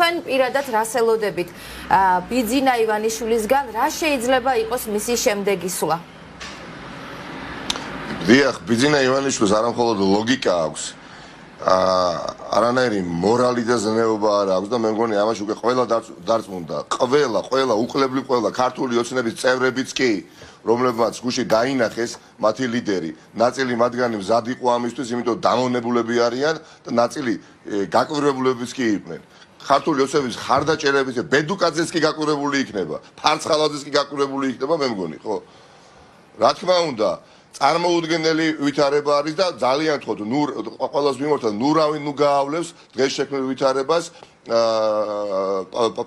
თქვენ პირადად რას ელოდებით ბიძინა ივანიშვილისგან რა შეიძლება იყოს მისი შემდეგი სვლა? დიახ, ბიძინა ივანიშვილს არა მხოლოდ ლოგიკა აქვს, არანაირი მორალი და ზნეობა არ აქვს და მე მგონი ამაში უკვე ყველა დარწმუნდა, ყველა უკლებლი ყველა ქართული ოცნების წევრებიც კი, რომლებმაც გუშინ დაინახეს მათი ლიდერი, ნაწილი მათგანი მზად იყო ამისთვის, იმიტომ დამონებულები არიან და ნაწილი გაკვირვებულებიც კი იყვნენ. ქართული ოცნების ხარდაჭერების ბედუკაძეც კი გაკვირვებული იქნება, ფარცხალაძეც კი გაკვირვებული იქნება, მე მგონი, ხო? რა თქმა უნდა, წარმოუდგენელი ვითარება არის და ძალიან თქო ყველას მიმართა ნურავი ნუ გაავლევს დღეს შექმნილ ვითარებას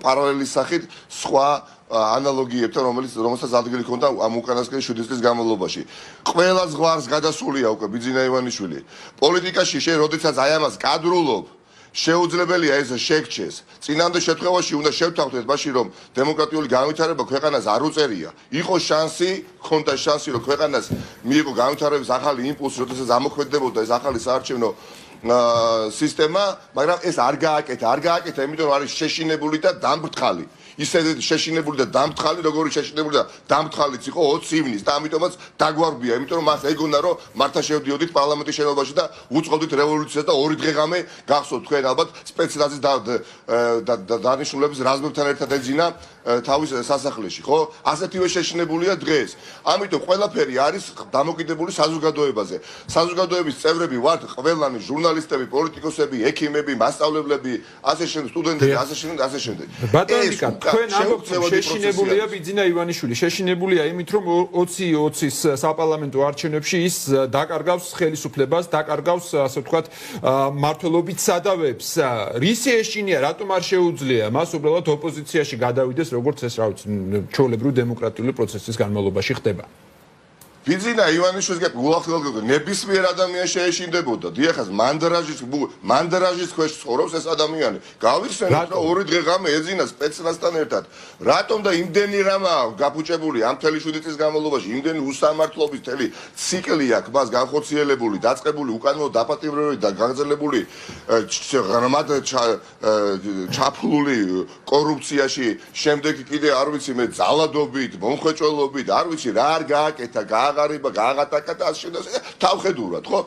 პარალელის სახით სხვა ანალოგიებთან რომელსაც ადგილი ჰქონდა ამ უკანასკნელი 7 წლის განმავლობაში. ყველა ზღვარს გადასულია უკვე ბიძინა ივანიშვილი. პოლიტიკაში როდესაც აი ამას კადრულობ შეუძლებელია ეს შეგჩეს. წინამდე შემთხვევაში უნდა შევთავაზოთ მაშინ რომ დემოკრატიული განვითარება ქვეყანას არ უწერია. იყო შანსი, ჰქონდა შანსი რომ ქვეყანას მიიღო განვითარების ახალი იმპულსი, როდესაც ამოქმედებოდა ეს ახალი საარჩევნო სისტემა, მაგრამ ეს არ გააკეთა, იმიტომ რომ არის შეშინებული და დამბრთხალი. ისე შეშინებული და დამბრთხალი, როგორი შეშინებული და დამბრთხალიც იყო 20 ივნისს და ამიტომაც დაგვარბია, იმიტომ რომ მას ეგონა რომ მართა შევდიოდით პარლამენტის შენობაში და უწყობდით რევოლუციას და 2 დღე-ღამე გახსოვთ თქვენ ალბათ სპეცნაზის დანიშნულების რაზმებთან ერთად ეძინა თავის სასახლეში, ხო? ასეთივე შეშინებულია დღეს. ამიტომ ყველაფერი არის დამოკიდებული საზოგადოებაზე. საზოგადოების წევრები ვართ ყველანი ჟურნალისტები, პოლიტიკოსები, ექიმები, მასწავლებლები, ასე შემდეგ, სტუდენტები, ასე შემდეგ. ბატონიკა, თქვენ ამბობთ, შეშინებულია ბიძინა ივანიშვილი, შეშინებულია იმით, რომ 20-20-ის საპარლამენტო არჩევნებში ის დაკარგავს ხელისუფლებას, დაკარგავს, ასე ვთქვათ, მმართველობით სადავებს. რისი ეშინია, რატომ არ შეუძლია მას უბრალოდ ოპოზიციაში გადავიდეს, როგორც ეს რა ვიცი, ჩვეულებრივი დემოკრატიული პროცესის განმავლობაში ხდება? ბიძინა ივანიშვილს გულახდილად ნებისმიერ ადამიანს შეეშინდებოდა. დიახაც მანდრაჟის ქვეშ ცხოვრობს ეს ადამიანი. გავიხსენოთ რომ 2 დღე-ღამე ეძინა სპეცნაზთან ერთად. რატომ და იმდენი რამა გაფუჭებული ამ მთელი 7 წლის განმავლობაში, იმდენი უსამართლობის მთელი ციკლი აქვს მას განხორციელებული, დაწყებული უკანონო დაპატიმრებებით და გაგრძელებული ღრმად ჩაფლული კორუფციაში, შემდეგ კიდე არ ვიცი მე ძალადობით, მომხვეჭველობით, არ ვიცი რა არ გააკეთა, გააღატაკა და ასე შემდეგ. თავხედურად, ხო?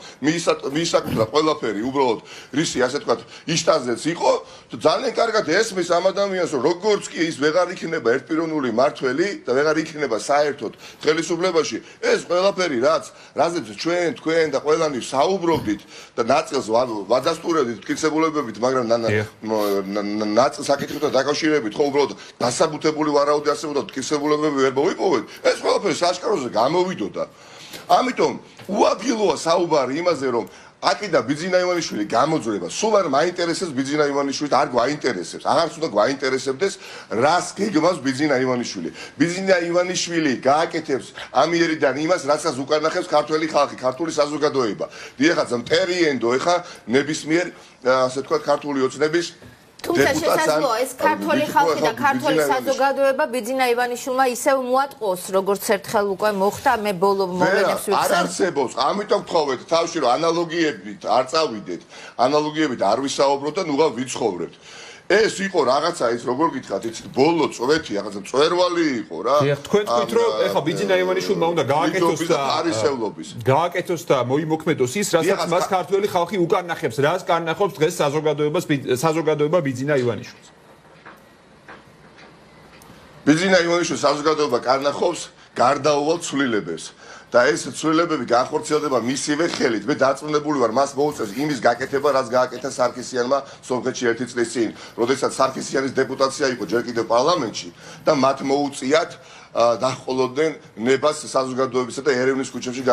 მიისაკუთრა ყველაფერი, უბრალოდ რისი, ასე ვთქვათ, იშტაზეც იყო, ძალიან კარგად ესმის ამ ადამიანს, რომ როგორც კი ის ვეღარ იქნება ერთპიროვნული მართველი და ვეღარ იქნება საერთოდ ხელისუფლებაში, ეს ყველაფერი რაზეც თქვენ და ყველანი საუბრობდით და ნაწილს ვადასტურებდით მტკიცებულებებით, მაგრამ ნაწილს საკითხებთან დაკავშირებით, ხო, უბრალოდ დასაბუთებული ვარაუდი არსებობდა, მტკიცებულებები ვერ მოვიპოვეთ, ეს ყველაფერი საშკაროზე გამოვიდოდა. ამიტომ უადგილოა საუბარი იმაზე, რომ აკიდა ბიძინა ივანიშვილი გამოძრება, სულ არ მაინტერესებს ბიძინა ივანიშვილს, არ გვაინტერესებს, აღარც უნდა გვაინტერესებდეს, რას გეგმავს ბიძინა ივანიშვილი. ბიძინა ივანიშვილი გააკეთებს ამიერიდან იმას, რასაც უკანახებს ქართველი ხალხი, ქართული საზოგადოება. დიახაც მტერიენდო ეხა ნებისმიერ, ასე ვთქვათ, ქართული ოცნების თუმცა შესაძლოა ეს ქართული ხალხი და ქართული საზოგადოება ბიძინა ივანიშვილმა ისევ მოატყოს, როგორც ერთხელ უკვე მოხდა, მე ბოლო მოვლენებს ვიხსენებ. არ არსებობს, ამიტომ გთხოვეთ თავში რომ ანალოგიებით არ წავიდეთ, ანალოგიებით არ ვისაუბროთ და ნუღა ვიცხოვრებთ. ეს იყო რაღაცა ის როგორ გითხრათ, იცით, ბოლო წვეთი, რაღაცა მწვერვალი იყო რა. დიახ, თქვენ თქვით რომ ეხა ბიძინა ივანიშვილმა უნდა გააკეთოს და არისევლობის. გააკეთოს და მოიმოქმედოს ის, რასაც მას ქართველი ხალხი უკანახებს, რას განახობს დღეს საზოგადოება ბიძინა ივანიშვილს. ბიძინა ივანიშვილს საზოგადოება განახობს გარდაუვალ ცვლილებებს. და ეს ცვლილებები განხორციელდება მისივე ხელით. მე დარწმუნებული ვარ, მას მოუწევს იმის გაკეთება, რაც გააკეთა სარქისიანმა სომხეთში 1 წლის წინ, როდესაც სარქისიანის დეპუტაცია იყო ჯერ კიდევ პარლამენტში და მათ მოუწიათ დაჰყოლოდნენ ნებას საზოგადოებისა და ერევნის ქუჩებში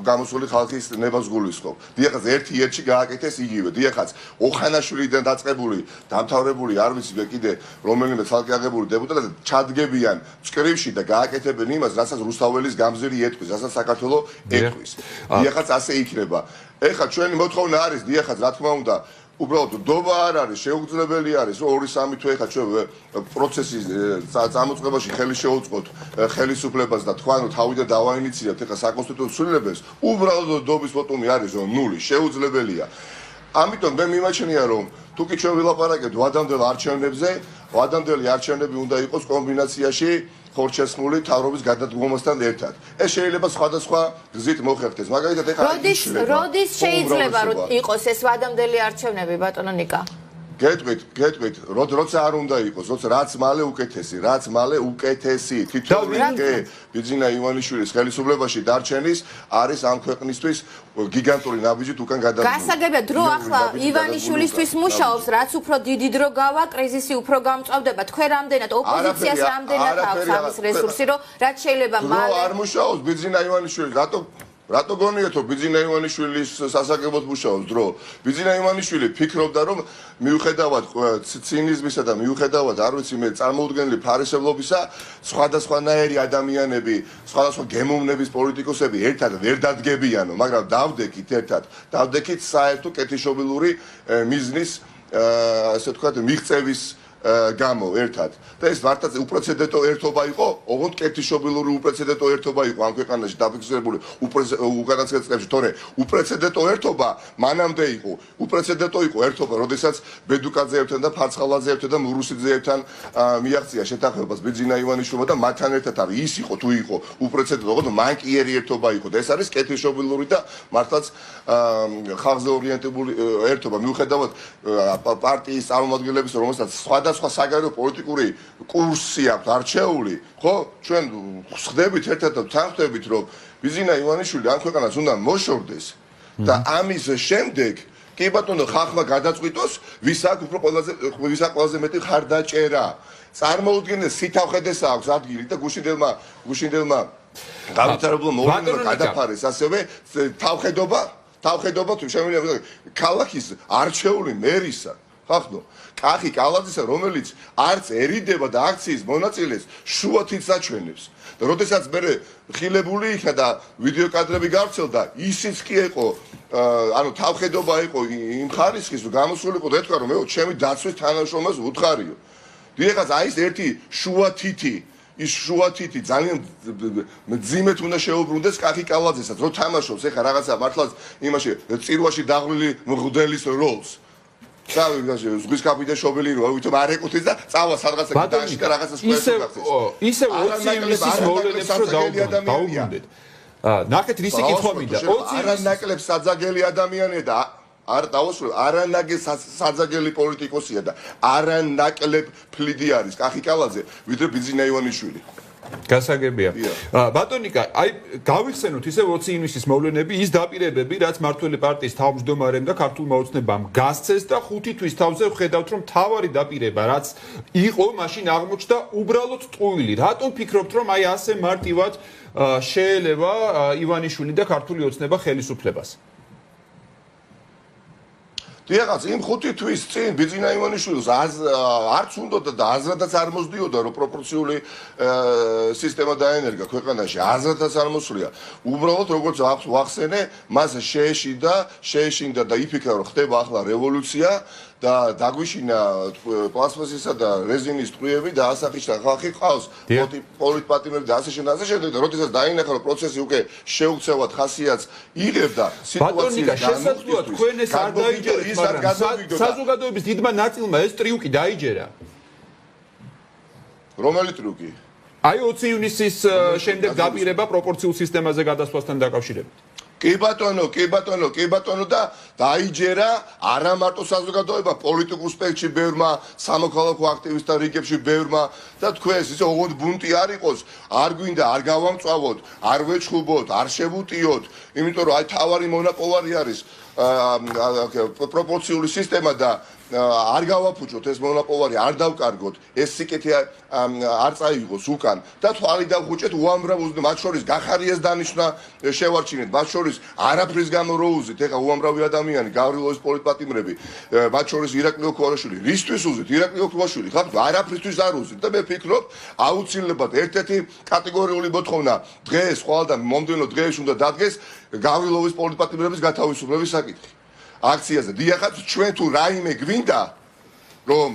გამოსული ხალხის ნებას გულისხმობ. დიახაც ერთ-ერთში გააკეთეს იგივე. დიახაც ოხანაშვილიდან დაწყებული, დამთავრებული, არ ვიცი მე კიდე რომელიმე ცალკე აღებული დეპუტატები ჩადგებიან მწკრივში და გააკეთებენ იმას, რასაც რუსთაველის გამზირი ეტყვის, რასაც საქართველო ეტყვის. დიახაც ასე იქნება. ეხლა ჩვენი მოთხოვნა არის, დიახაც რა თქმა უნდა უბრალოდ დობა არ არის, შეუძლებელი არის, რომ 2-3 თვე ეხლა ჩვენ პროცესის წამოწყებაში ხელი შეუწყოთ ხელისუფლებას და თქვა რომ თავიდან დავაინიციირებთ ეხლა საკონსტიტუციო ცვლილებებს, უბრალოდ დობის ვოტუმი არის, რომ 0 შეუძლებელია. ამიტომ მე მიმაჩნია რომ თუკი ჩვენ ვილაპარაკებთ ვადამდელ არჩევნებზე, ვადამდელი არჩევნები უნდა იყოს კომბინაციაში ხორჩესმული თავრობის გადადგომასთან ერთად. ეს შეიძლება სხვადასხვა გზით მოხერხდეს. მაგალითად ეხლა როდის შეიძლება რომ იყოს ეს ვადამდელი არჩევნები ბატონო ნიკა? გეტყვით, როცა არ უნდა იყოს, რაც მალე უკეთესი. თითოეული ბიძინა ივანიშვილის ხელისუფლებაში დარჩენის არის ამ ქვეყნისთვის გიგანტური ნაბიჯით უკან გადადგომა. გასაგებია დრო ახლა ივანიშვილისთვის მუშაობს, რაც უფრო დიდი დრო გავა, კრიზისი უფრო გამწვავდება. თქვენ რამდენად ოპოზიციას რამდენად აქვს ამის რესურსი, რომ რაც შეიძლება მალე არ მუშაობს ბიძინა ივანიშვილი, რატო გონიათ რომ ბიძინა ივანიშვილის სასაგებოდ მუშაობს დრო? ბიძინა ივანიშვილი ფიქრობდა რომ მიუხედავად ცინიზმისა და მიუხედავად არ ვიცი მე წარმოუდგენელი ფარისევლობისა, სხვადასხვანაირი ადამიანები, სხვადასხვა გემოვნების პოლიტიკოსები ერთად ვერ დადგებიანო, მაგრამ დავდექით საერთო კეთილშობილური მიზნის ასე ვთქვათ მიღწევის გამო ერთად და ეს მართლაც უპრეცედენტო ერთობა იყო, ოღონდ კეთილშობილური უპრეცედენტო ერთობა იყო ამ ქვეყანაში დაფიქსირებული უკანასკნელ წლებში, თორე უპრეცედენტო ერთობა მანამდე იყო, უპრეცედენტო იყო ერთობა, როდესაც ბედუკაძეებთან და ფარცხალაძეებთან და მურუსიძეებთან მიაღწია შეთანხმებას ბიძინა ივანიშვილმა და მათთან ერთად არის ის იყო თუ იყო უპრეცედენტო, ოღონდ მანკიერი ერთობა იყო და ეს არის კეთილშობილური და მართლაც ხალხზე ორიენტებული ერთობა, მიუხედავად პარტიის წარმომადგენლების რომელსაც სხვადასხვა საგარეო პოლიტიკური კურსი აქვს არჩეული, ხო? ჩვენ ხდებით ერთად და თანხმდებით, რომ ბიძინა ივანიშვილი ამ ქვეყანას უნდა მოშორდეს და ამის შემდეგ კი ბატონო ხალხმა გადაწყვიტოს, ვის აქვს ყველაზე მეტი ხარდაჭერა. წარმოუდგენელ სითავხედეს აქვს ადგილი და გუშინდელმა განვითარებულ მოვლენებმა გადაფარეს ასევე თავხედობა თუ შემიძლია ქალაქის არჩეული მერისა ხახნო კახი კალაძისა რომელიც არც ერიდება და აქციის მონაწილეს შუათით საჩვენებს და როდესაც მე ხილებული იქნა და ვიდეო კადრები გავრცელდა ისიც კი იყო ანუ თავხედობა იყო იმ ხარისხის რომ გამოსულიყო და ეთქვა რომ მე ჩემი დაცვის თანაშრომას უთხარიო დიახაც აი ეს ერთი შუათითი ძალიან ძიმეთ უნდა შეუბრუნდეს კახი კალაძესაც რომ თამაშობს ეხა რაღაცა მართლაც იმაში წირვაში დაღლილი მღვდელის როლს ზღვის კაპიტე შობელი რო ვითომ არ ეკუთვნის და წავა სადღაცა გიტანში და რაღაცას ისე 20 ივნისის მოვლენებს რო დაუბრუნდეთ ნახეთ რისი კითხვა მინდა 20 არანაკლებ საძაგელი ადამიანია და არ დავუსრულე არანაკლებ საძაგელი პოლიტიკოსია და არანაკლებ ფლიდი არის კახი კალაძე ვიდრე ბიძინა ივანიშვილი გასაგებია ბატონიკა აი გავიხსენოთ ისე 20 ივნისის მოვლენები ის დაპირებები რაც მართველი პარტიის თავმჯდომარემ და ქართულმა ოცნებამ გასცეს და 5 თვის თავზე ვხედავთ რომ თავარი დაპირება რაც იყო მაშინ აღმოჩნდა უბრალოდ ტყუილი რატომ ფიქრობთ რომ აი ასე მარტივად შეელევა ივანიშვილი და ქართული ოცნება ხელისუფლებას დიახაც იმ 5 თვის წინ ბიძინა ივანიშვილს არც უნდოდა და აზრადაც არ მოსდიოდა რომ პროპორციული სისტემა დაენერგა ქვეყანაში აზრადაც არ მოსვლია უბრალოდ როგორც ვახსენე მას შეეშინდა და იფიქრა რომ ხდება ახლა რევოლუცია და დაგვიშინა პლასმასისა და რეზინის ტყუები და ასახიშა ხალხი ყავს პოლიტპატიმრები და ასე შემდეგ და როდესაც დაინახა რომ პროცესი უკვე შეუქცევად ხასიათს იღებდა სიტუაციის შესაძლოა თქვენ ეს არ დაიჯერეთ მაგრამ საზოგადოების დიდმა ნაწილმა ეს ტრიუკი დაიჯერა რომელი ტრიუკი აი 20 ივნისის შემდეგ დაპირება პროპორციულ სისტემაზე გადასვლასთან დაკავშირებით კი ბატონო და დაიჯერა არა მარტო საზოგადოება პოლიტიკურ სპექტრში ბევრმა სამოქალაქო აქტივისტთა რიგებში ბევრმა და თქვენს ისე ოღონდ ბუნტი არ იყოს არ გვინდა არ გავამწვავოთ არ ვეჩხუბოთ არ შევუტიოთ იმიტომ რომ აი თავარი მონოპოლარი არის პროპორციული სისტემა და არ გავაფუჭოთ ეს მონოპოლარი არ დავკარგოთ ეს სიკეთე არ წაიღოს უკან და თვალი დავხუჭეთ უამრავ მათ შორის გახარიეს დანიშნა შევარჩინეთ მათ შორის არაფრის გამო რო უზით ეხა უამრავი ადამიანი გავრილოვის პოლიტპატიმრები მათ შორის ირაკლი ოქუაშვილი რისთვის უზით ირაკლი ოქუაშვილი ხა არაფრისთვის არ უზით და მე ფიქრობ აუცილებლად ერთ-ერთი კატეგორიული მოთხოვნა დღეს ხვალ და მომდევნო დღეებში უნდა დადგეს გავრილოვის პოლიტპატიმრების გათავისუფლების საკითხი აქციაზე დიახაც ჩვენ თუ რაიმე გვინდა რომ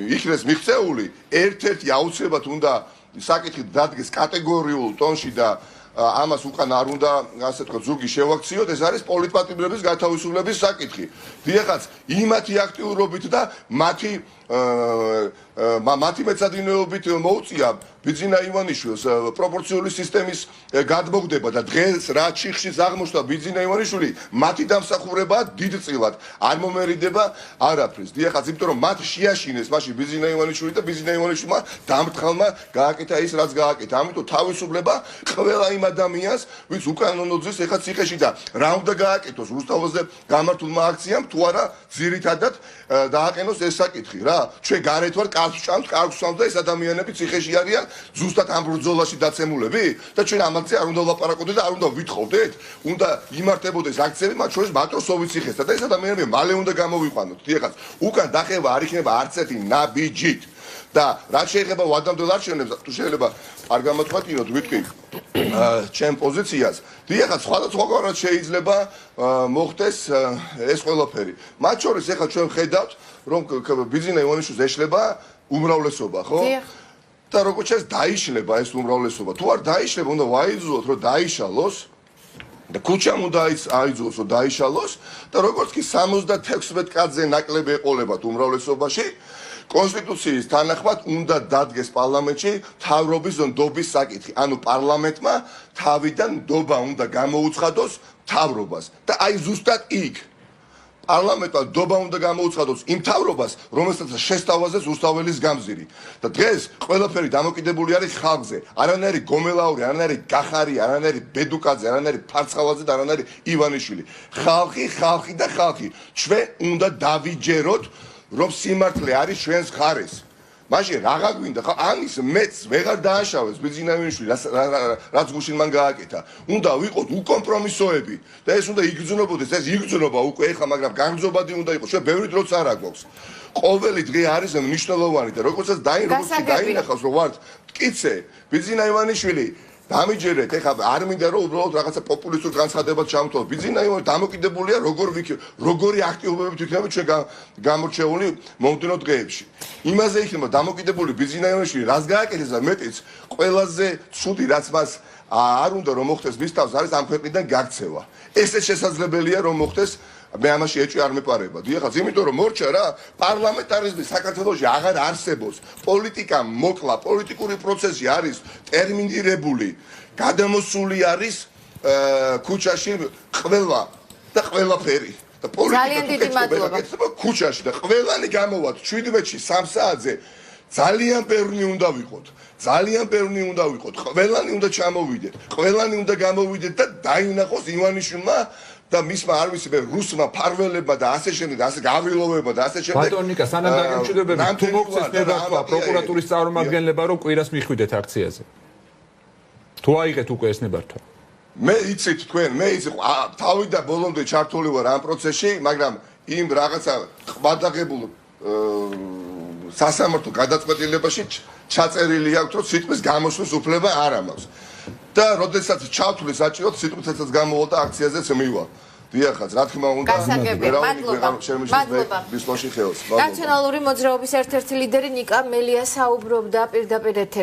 იქნეს მიღწეული ერთ-ერთი აუცილებლად უნდა საკითხი დადგეს კატეგორიულ ტონში და ამას უკან არ უნდა ასე თქვა ზურგი შევაქციოთ, ეს არის პოლიტპატიმრების გათავისუფლების საკითხი. დიახაც იმათი აქტიურობით და მათი მეცადინეობით მოუწია ბიძინა ივანიშვილს პროპორციული სისტემის გადმოგდება და დღეს რა ჩიხშიც აღმოჩნდა ბიძინა ივანიშვილი მათი დამსახურებაა დიდწილად არ მომერიდება არაფრის. დიახაც იმიტომ რომ მათ შეაშინეს მაშინ ბიძინა ივანიშვილი და ბიძინა ივანიშვილმა დამრთხალმა გააკეთა ის რაც გააკეთა. ამიტომ თავისუფლება ყველა იმ ადამიანს ვინც უკანონოძის ეხა ციხეში და რა უნდა გააკეთოს რუსთაველზე გამართულმა აქციამ თუ არა ძირითადად დააყენოს ეს საკითხი რა. ჩვენ გარეთ ვარ კარს ვჭამთ, კარს ვსვამთ და ეს ადამიანები ციხეში არიან ზუსტად ამ ბრძოლაში დაცემულები და ჩვენ ამაზე არ უნდა ვლაპარაკოდეთ და არ უნდა ვითხოვდეთ. უნდა იმართებოდეს აქციები მათ შორის მატროსოვის ციხესთან და ეს ადამიანები მალე უნდა გამოვიყვანოთ. დიახაც უკან დახევა არ იქნება არც ერთი ნაბიჯით. და რაც შეიძლება ვადამდელ არჩევნებს თუ შეიძლება არ გამოთქვათინოთ ვიტყვი ჩემ პოზიციას დიახაც სხვადასხვაგვარად შეიძლება მოხდეს ეს ყველაფერი მათ შორის ეხლა ჩვენ ხედავთ რომ ბიძინა ივანიშვილს ეშლება უმრავლესობა ხო და როგორც ჩანს დაიშლება ეს უმრავლესობა თუ არ დაიშლება უნდა ვაიძულოთ რომ დაიშალოს და ქუჩამ უნდა აიძულოს რომ დაიშალოს და როგორც კი 76 კაცზე ნაკლები ეყოლებათ უმრავლესობაში კონსტიტუციის თანახმად უნდა დადგეს პარლამენტში მთავრობის ნდობის საკითხი. ანუ პარლამენტმა თავიდან ნდობა უნდა გამოუცხადოს მთავრობას და აი ზუსტად იქ პარლამენტმა ნდობა უნდა გამოუცხადოს იმ მთავრობას, რომელსაც შესთავაზეს რუსთაველის გამზირი. და დღეს ყველაფერი დამოკიდებული არის ხალხზე. არანაირი გომელაური, არანაირი გახარი, არანაირი ბედუკაძე, არანაირი ფარცხალაძე და არანაირი ივანიშვილი. ხალხი და ხალხი. ჩვენ უნდა დავიჯეროთ რომ სიმართლე არის ჩვენს ხარეს. მაშინ რაღა გვინდა ხო ამის მეც ვეღარ დააშავეს ბიძინა ივანიშვილი რაც გუშინ მან გააკეთა. უნდა ვიყოთ უკომპრომისოები და ეს უნდა იგრძნობოდეს, ეს იგრძნობა უკვე ეხლა, მაგრამ განგრძობადი უნდა იყოს. ჩვენ ბევრი დროც არ აგვაქვს. ყოველი დღე არის მნიშვნელოვანი და როგორცაც დაინახავს რომ ვართ მტკიცე ბიძინა ივანიშვილი დამიჯერეთ ეხლა არ მინდა რომ უბრალოდ რაღაცა პოპულისტურ განცხადებად ჩამოთვალოთ. ბიძინა ივანიშვილი დამოკიდებულია როგორი აქტიობებით იქნება ჩვენ გამორჩეული მომდევნო დღეებში. იმაზე იქნება დამოკიდებული ბიძინა ივანიშვილი რაც გააკეთეს და მეტიც ყველაზე ცუდი რაც მას არ უნდა რომ მოხდეს მის თავს არის ამ ქვეყნიდან გაქცევა. ესეც შესაძლებელია რომ მოხდეს მე ამაში ეჭვი არ მეპარება. დიახაც, იმიტომ რომ მორჩა რა, პარლამენტარიზმი საქართველოში აღარ არსებობს. პოლიტიკა მოკლა, პოლიტიკური პროცესი არის ტერმინირებული. გადამოსული არის ქუჩაში ყველა და ყველაფერი. და ძალიან დიდი მადლობა. ქუჩაში და ყველანი გამოვათ 17-ში 3 საათზე. ძალიან ბევრი უნდა ვიყოთ. ძალიან ბევრი უნდა ვიყოთ. ყველანი უნდა ჩამოვიდეთ. ყველანი უნდა გამოვიდეთ და დაინახოს ივანიშვილმა და მისმა არ ვიცი მე რუსმა ფარველებმა და ასე შემდეგ და ასე გავრილოვებმა და ასე შემდეგ ბატონიკა სანამ დაგემშვიდობებით თუ მოგწეს ნებართვა პროკურატურის წარმომადგენლება რომ კვირას მიხვიდეთ აქციაზე თუ აიღეთ უკვე ეს ნებართვა მე იცით თქვენ მე იცი თავი და ბოლომდე ჩართული ვარ ამ პროცესში მაგრამ იმ რაღაცა ხვადაღებულ სასამართლო გადაწყვეტილებაში ჩაწერილი აქვს რომ სიტყვის გამოსვლის უფლება არ ამაქვს და როდესაც ჩავთვლი საჭიროდ სიტყვითაც გამოვალ და აქციაზეც მივა. დიახაც, რა თქმა უნდა, მადლობა. ბისლოში ხელს. ნაციონალური მოძრაობის ერთ-ერთი ლიდერი ნიკა მელია საუბრობდა პირდაპირ ეთერში.